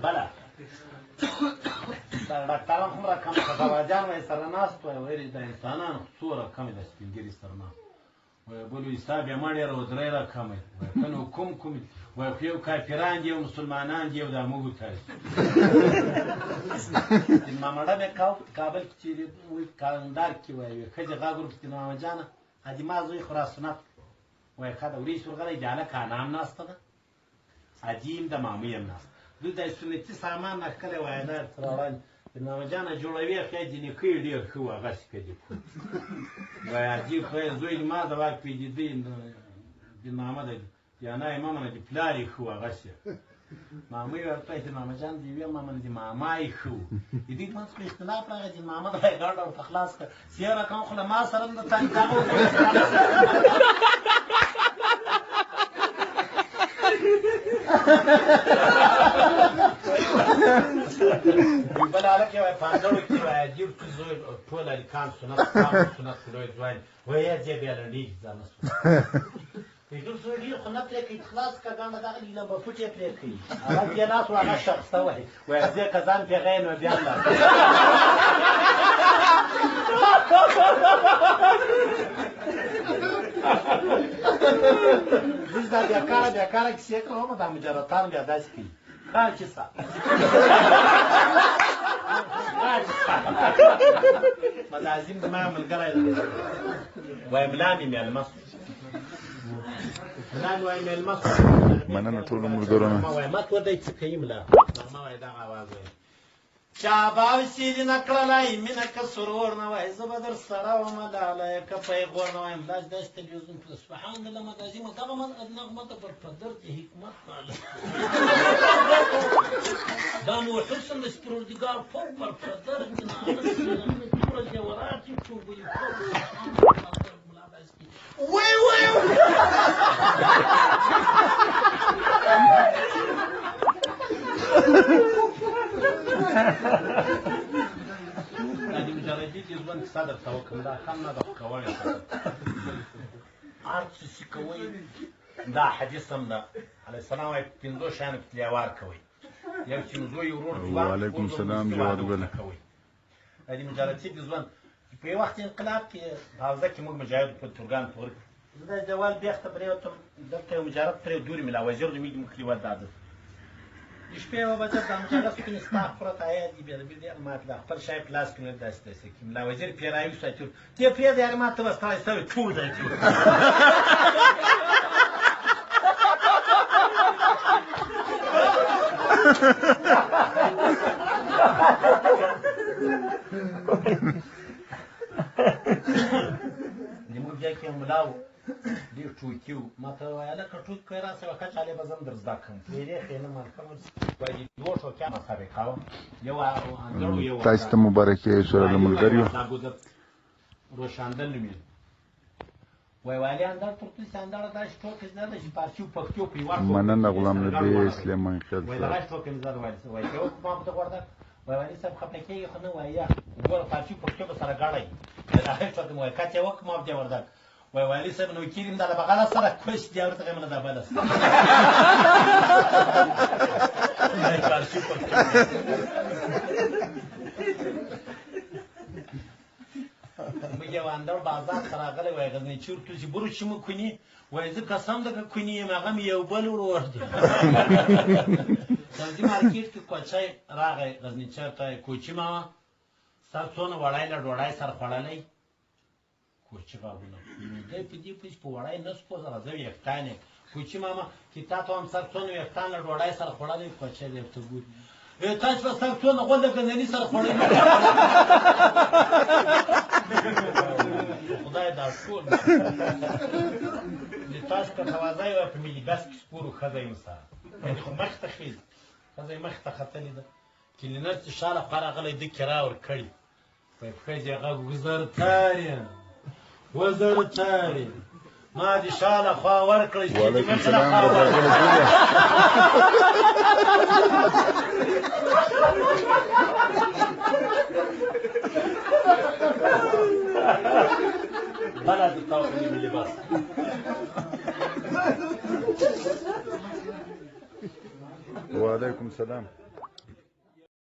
بله ډاکټران هم راکم که دواجان وایي سره ناست وایي ویل د انسانانو څومره کمې د سپین ږیري سره ناست وایي بل وایي ستا بیا ما ډېره ودرۍ راکمئ وایي ته نو کوم وایي خو یو کافران دي یو مسلمانان دي یو دا موږ تاسو مامړه مې کابل کې چې وایي کلندار کې وایي ښځې غږ ورپسې ماما جانه حاجي ما زوی خو را سنت وایي ښه ده وریځ ورغلی جاله کانام ناسته ده حاجي یم د مامې یم ناسته دوی د سنتي سامان نښکلی وایي دا ورته راوړل ماما جانه جوړوي خو یې جنکۍ یې ډېر ښه وو هغسې که دې وایي حاجي خو یې زوی ما د واک پېژېدی د نامه د یانا یې ماما نه د پلار یې ښه وو هغسې مامې ورته وایي چې ماما جان د یوې ماما نه د ماما یې ښه وو د دوی منځ کې اختلاف راغی چې ماما د وایي ګاډه ورته خلاص کړه سیه رقم خو له ما سره هم د تانګ بل هلک یې وایي پانځړو کې وایي عجیب چې زوی ټول هلکان سنت سنت لوی ځوان وایي یې بیا لنډېږي ځان نه پیژور زوی ډېر خو نه پرې کوي خلاص که ګڼه دغه لیله به پوټ یې پرې کوي هغه بیا ناست و هغه شخص ته وایي وایي زه که ځان پرې غی نو بیا لا زه دا بیکاره کیسې کوم دا مجردان بیا داسې کوي ښه چې سه ملازم د ما ملګری دی وایي ملا مې مېلمه سو ملا مې وایي مېلمه سو مننه ټولو ملګرو نه وایي مت ودی څه کوي ملا ما وایي دغه اواز وایي شاباب سیدی نکړلی مینه که سرور نه وای زه به در سره ومه لالی که پیغور نه وایم لاس داسې تلویزیون سبحان الله مدازیمه دغه نغمه ته پر پدر کې حکمت پاله دا نو حسن د سپروردګار فوق پر پدر کې توره جوارات یې چوبه یې وای وای دا د مجردي د ژوند کیسه درته وکړم دا هم نه ده خو کولی هر څه چې کوئ دا حدیث هم ده علیه السلام وایي په پنځو شیانو کې تلیوار کوئ یو چې زوی ورور وعلیکم السلام جواد ګله کوئ دا د مجردي د ژوند په یو وخت انقلاب کې په حوزه کې موږ مجاهد په تورګان په غره زه د جوال بیخته پرېوتم دلته یو مجرد پرې دورې مې لا وزیر د مې مخکې وداده د شپې یوه بجه د مجلس کې مې ستا خپله عیاد دي بیا د بل ما د خپل شی په لاس کې مې داسې داسې کړي ملا وزیر پیراوي ساتي ته یې پرېږده یارې ما ته به ستړی شوی ټول ځای کې زموږ ځای کې یو ملا و ډېر ټوکي و ما ته وایي هلکه ټوکې کوې راسه یوه کچ هلې به زه هم در زده کړم پرېږدې ښې نه مالکم وایي دوه ټوکیان مسابقه وه یو انګړ و یو تاسو ته مبارکي سره له ملګریو دا ګودر روشاندل نومېده وایي والي اندړ ترتوسي اندړه داسې ټوکې زده ده چې فارسي و پښتو په یوه مننه غلام نبي سلیمان خیل وایي دغه ټوکې مې زده وایي وایي که یو ما ته غوړده وایي والي صاحب خفه کېږي خو نه وایي یا ګوره فارسي و پښتو به سره ګاډی هغې ټوکې مې وایي کچ یې وکړه ما به دې وردک وای والي صاحب نو کېدیم دا د بغله سره کوش دی ورته غیمه دا بله سره موږ یو اندړ بازار ته راغلی وای غزني چورتو چې برو چې مو کني وای زه قسم ده که کني یم هغه مې یو بل ورور دی سبزي مارکېټ کې کوچی راغی غزني چېرته کوچي ماما ستا څونه وړی له ډوډۍ سره خوړلی کوچي غاغونه دی په دې پوه چې په وړی نه سپوزه زه ویښتان یم کوچي ماما چې تا ته هم سر څونه ویښتان له ډوډۍ سره خوړلی کوچی دی ورته ګوري تاسو به سر څونه غول د ګندني سره خوړلی خدای دا ټول د تاسو که توازه یې وه په ملي بس کې سپورو ښځه یم سره خو مخ ته خېږي ښځه یې مخ ته ختلې ده کلینر چې شاله خوا راغلی ده کرا ورکړي په ښځې غږ وزرتارې وزرتارې ما دې شاله خوا ورکړی چې دې مخ له خوا بله د تاوخني ملي بس وعلیکم السلام